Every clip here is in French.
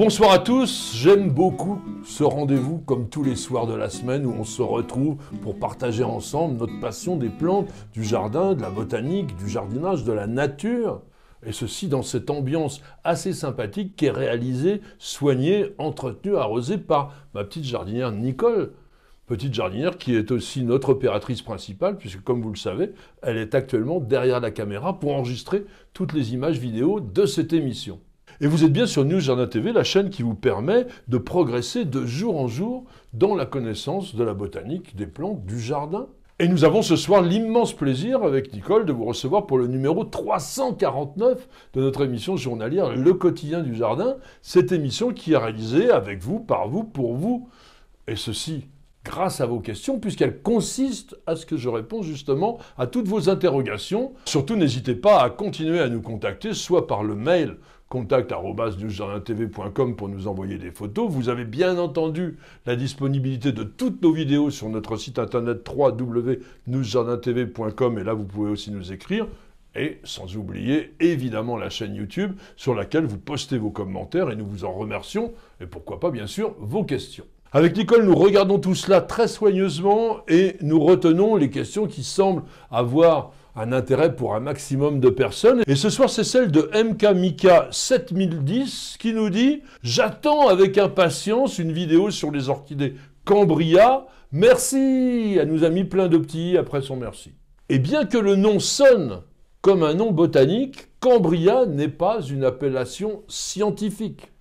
Bonsoir à tous, j'aime beaucoup ce rendez-vous comme tous les soirs de la semaine où on se retrouve pour partager ensemble notre passion des plantes, du jardin, de la botanique, du jardinage, de la nature. Et ceci dans cette ambiance assez sympathique qui est réalisée, soignée, entretenue, arrosée par ma petite jardinière Nicole. Petite jardinière qui est aussi notre opératrice principale, puisque comme vous le savez, elle est actuellement derrière la caméra pour enregistrer toutes les images vidéo de cette émission. Et vous êtes bien sur News Jardin TV, la chaîne qui vous permet de progresser de jour en jour dans la connaissance de la botanique, des plantes, du jardin. Et nous avons ce soir l'immense plaisir avec Nicole de vous recevoir pour le numéro 349 de notre émission journalière Le Quotidien du Jardin. Cette émission qui est réalisée avec vous, par vous, pour vous. Et ceci grâce à vos questions, puisqu'elle consiste à ce que je réponde justement à toutes vos interrogations. Surtout, n'hésitez pas à continuer à nous contacter, soit par le mail contact@newsjardintv.com pour nous envoyer des photos. Vous avez bien entendu la disponibilité de toutes nos vidéos sur notre site internet www.newsjardintv.com et là, vous pouvez aussi nous écrire. Et sans oublier, évidemment, la chaîne YouTube sur laquelle vous postez vos commentaires et nous vous en remercions. Et pourquoi pas, bien sûr, vos questions. Avec Nicole, nous regardons tout cela très soigneusement et nous retenons les questions qui semblent avoir un intérêt pour un maximum de personnes. Et ce soir, c'est celle de MK Mika 7010 qui nous dit « J'attends avec impatience une vidéo sur les orchidées Cambria. Merci !» Elle nous a mis plein de petits après son merci. Et bien que le nom sonne comme un nom botanique, Cambria n'est pas une appellation scientifique,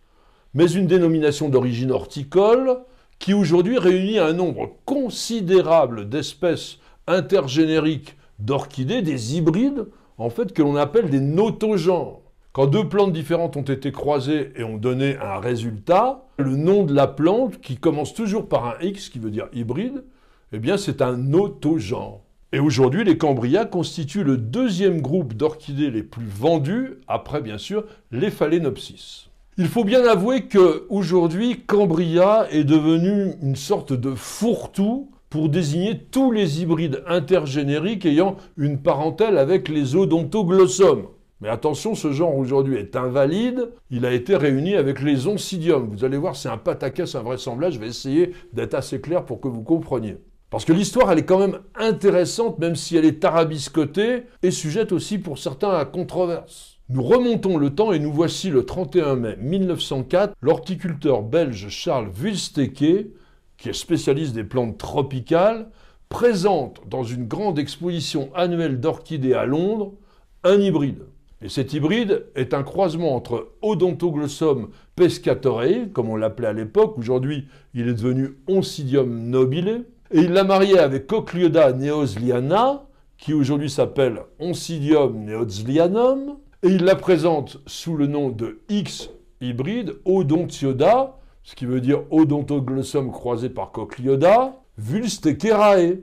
mais une dénomination d'origine horticole qui aujourd'hui réunit un nombre considérable d'espèces intergénériques d'orchidées, des hybrides, en fait, que l'on appelle des notogenres. Quand deux plantes différentes ont été croisées et ont donné un résultat, le nom de la plante, qui commence toujours par un X, qui veut dire hybride, eh bien, c'est un notogenre. Et aujourd'hui, les Cambria constituent le deuxième groupe d'orchidées les plus vendus, après, bien sûr, les Phalaenopsis. Il faut bien avouer qu'aujourd'hui, Cambria est devenu une sorte de fourre-tout pour désigner tous les hybrides intergénériques ayant une parentèle avec les Odontoglossum. Mais attention, ce genre aujourd'hui est invalide, il a été réuni avec les Oncidium. Vous allez voir, c'est un pataquès invraisemblable, je vais essayer d'être assez clair pour que vous compreniez. Parce que l'histoire, elle est quand même intéressante, même si elle est tarabiscotée, et sujette aussi pour certains à controverse. Nous remontons le temps et nous voici le 31 mai 1904, l'horticulteur belge Charles Wülsteke, qui est spécialiste des plantes tropicales, présente dans une grande exposition annuelle d'orchidées à Londres un hybride. Et cet hybride est un croisement entre Odontoglossum pescatorei, comme on l'appelait à l'époque, aujourd'hui il est devenu Oncidium nobile, et il l'a marié avec Cochleoda neosliana, qui aujourd'hui s'appelle Oncidium neoslianum, et il la présente sous le nom de X hybride Odontioda, ce qui veut dire Odontoglossum croisé par Cochleoda, Wülstekerae,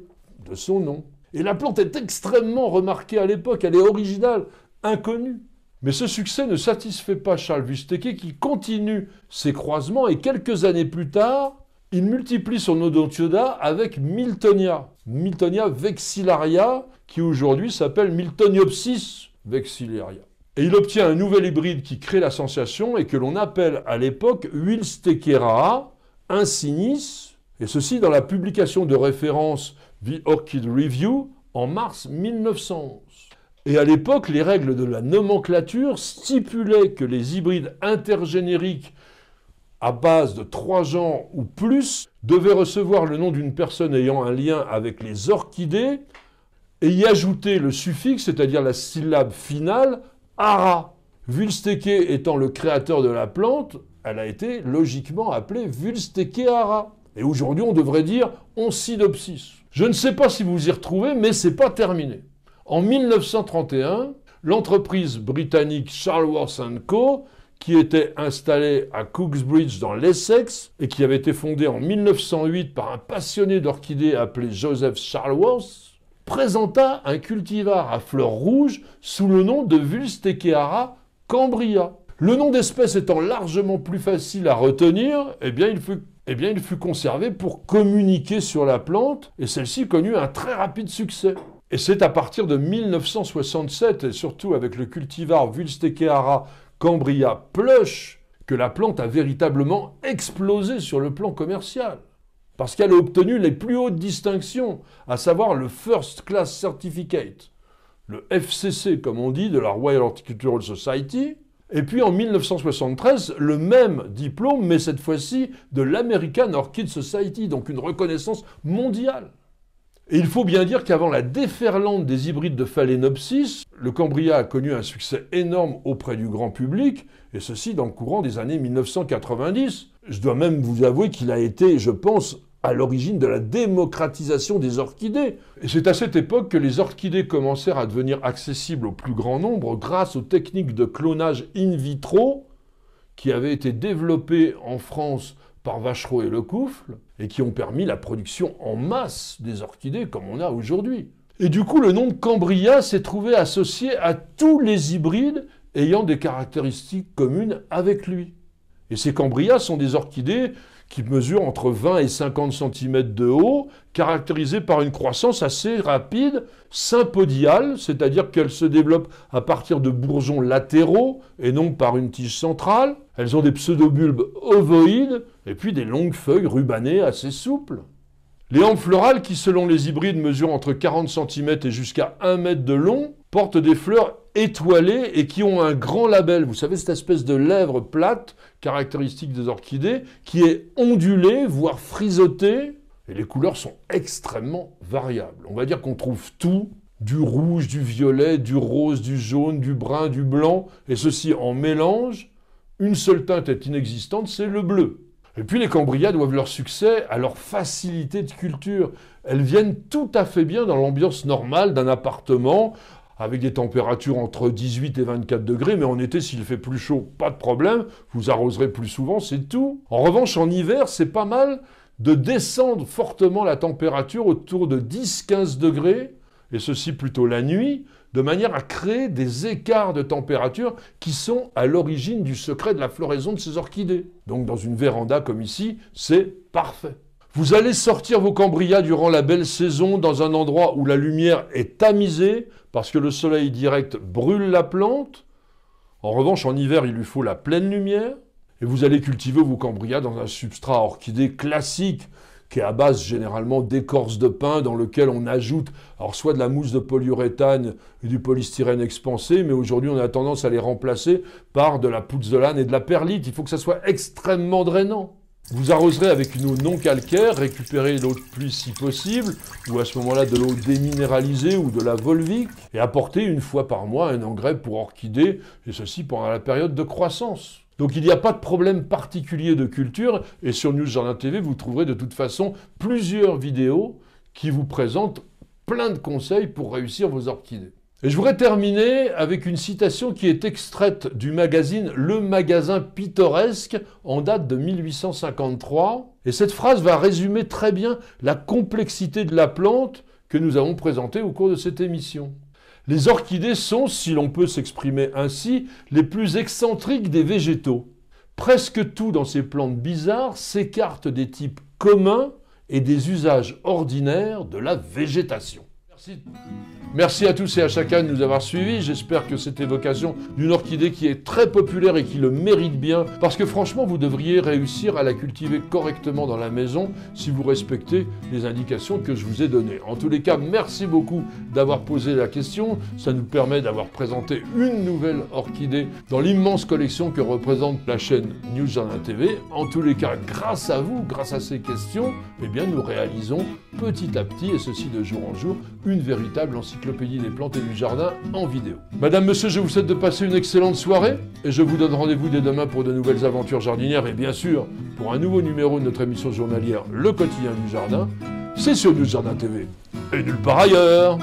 de son nom. Et la plante est extrêmement remarquée à l'époque, elle est originale, inconnue. Mais ce succès ne satisfait pas Charles Wülsteke qui continue ses croisements et quelques années plus tard, il multiplie son Odontioda avec Miltonia vexillaria, qui aujourd'hui s'appelle Miltoniopsis vexillaria. Et il obtient un nouvel hybride qui crée la sensation et que l'on appelle à l'époque Wülstekerae insignis, et ceci dans la publication de référence The Orchid Review en mars 1911. Et à l'époque, les règles de la nomenclature stipulaient que les hybrides intergénériques à base de 3 genres ou plus devaient recevoir le nom d'une personne ayant un lien avec les orchidées et y ajouter le suffixe, c'est-à-dire la syllabe finale, ara. Wülsteke étant le créateur de la plante, elle a été logiquement appelée Wülstekeara. Et aujourd'hui, on devrait dire Oncidopsis. Je ne sais pas si vous vous y retrouvez, mais c'est pas terminé. En 1931, l'entreprise britannique Charlworth & Co., qui était installée à Cooksbridge dans l'Essex et qui avait été fondée en 1908 par un passionné d'orchidées appelé Joseph Charlworth, présenta un cultivar à fleurs rouges sous le nom de Wülstekeara cambria. Le nom d'espèce étant largement plus facile à retenir, il fut conservé pour communiquer sur la plante et celle-ci connut un très rapide succès. Et c'est à partir de 1967, et surtout avec le cultivar Wülstekeara cambria plush, que la plante a véritablement explosé sur le plan commercial. Parce qu'elle a obtenu les plus hautes distinctions, à savoir le First Class Certificate, le FCC comme on dit, de la Royal Horticultural Society, et puis en 1973, le même diplôme, mais cette fois-ci de l'American Orchid Society, donc une reconnaissance mondiale. Et il faut bien dire qu'avant la déferlante des hybrides de Phalaenopsis, le Cambria a connu un succès énorme auprès du grand public, et ceci dans le courant des années 1990. Je dois même vous avouer qu'il a été, je pense, à l'origine de la démocratisation des orchidées. Et c'est à cette époque que les orchidées commencèrent à devenir accessibles au plus grand nombre grâce aux techniques de clonage in vitro qui avaient été développées en France par Vachereau et Lecoufle et qui ont permis la production en masse des orchidées comme on a aujourd'hui. Et du coup, le nom de Cambria s'est trouvé associé à tous les hybrides ayant des caractéristiques communes avec lui. Et ces Cambria sont des orchidées qui mesurent entre 20 et 50 cm de haut, caractérisées par une croissance assez rapide, sympodiale, c'est-à-dire qu'elles se développent à partir de bourgeons latéraux et non par une tige centrale. Elles ont des pseudobulbes ovoïdes et puis des longues feuilles rubanées assez souples. Les hampes florales, qui selon les hybrides mesurent entre 40 cm et jusqu'à 1 mètre de long, portent des fleurs étoilées et qui ont un grand labelle. Vous savez, cette espèce de lèvre plate, caractéristique des orchidées, qui est ondulée, voire frisotée. Et les couleurs sont extrêmement variables. On va dire qu'on trouve tout, du rouge, du violet, du rose, du jaune, du brun, du blanc, et ceci en mélange. Une seule teinte est inexistante, c'est le bleu. Et puis les Cambria doivent leur succès à leur facilité de culture. Elles viennent tout à fait bien dans l'ambiance normale d'un appartement, avec des températures entre 18 et 24 degrés, mais en été, s'il fait plus chaud, pas de problème, vous arroserez plus souvent, c'est tout. En revanche, en hiver, c'est pas mal de descendre fortement la température autour de 10-15 degrés, et ceci plutôt la nuit, de manière à créer des écarts de température qui sont à l'origine du secret de la floraison de ces orchidées. Donc dans une véranda comme ici, c'est parfait. Vous allez sortir vos Cambria durant la belle saison dans un endroit où la lumière est tamisée, parce que le soleil direct brûle la plante. En revanche, en hiver, il lui faut la pleine lumière. Et vous allez cultiver vos Cambria dans un substrat à orchidées classique, qui est à base généralement d'écorce de pin, dans lequel on ajoute alors soit de la mousse de polyuréthane et du polystyrène expansé, mais aujourd'hui on a tendance à les remplacer par de la pouzzolane et de la perlite. Il faut que ça soit extrêmement drainant. Vous arroserez avec une eau non calcaire, récupérez l'eau de pluie si possible, ou à ce moment-là de l'eau déminéralisée ou de la volvique, et apportez une fois par mois un engrais pour orchidées, et ceci pendant la période de croissance. Donc il n'y a pas de problème particulier de culture, et sur News Jardin TV, vous trouverez de toute façon plusieurs vidéos qui vous présentent plein de conseils pour réussir vos orchidées. Et je voudrais terminer avec une citation qui est extraite du magazine Le Magasin Pittoresque en date de 1853. Et cette phrase va résumer très bien la complexité de la plante que nous avons présentée au cours de cette émission. Les orchidées sont, si l'on peut s'exprimer ainsi, les plus excentriques des végétaux. Presque tout dans ces plantes bizarres s'écarte des types communs et des usages ordinaires de la végétation. Merci à tous et à chacun de nous avoir suivis. J'espère que cette évocation d'une orchidée qui est très populaire et qui le mérite bien, parce que franchement, vous devriez réussir à la cultiver correctement dans la maison si vous respectez les indications que je vous ai données. En tous les cas, merci beaucoup d'avoir posé la question. Ça nous permet d'avoir présenté une nouvelle orchidée dans l'immense collection que représente la chaîne News Jardin TV. En tous les cas, grâce à vous, grâce à ces questions, eh bien, nous réalisons petit à petit, et ceci de jour en jour, une véritable encyclopédie des plantes et du jardin en vidéo. Madame, monsieur, je vous souhaite de passer une excellente soirée et je vous donne rendez-vous dès demain pour de nouvelles aventures jardinières et bien sûr pour un nouveau numéro de notre émission journalière Le Quotidien du Jardin. C'est sur News Jardin TV et nulle part ailleurs.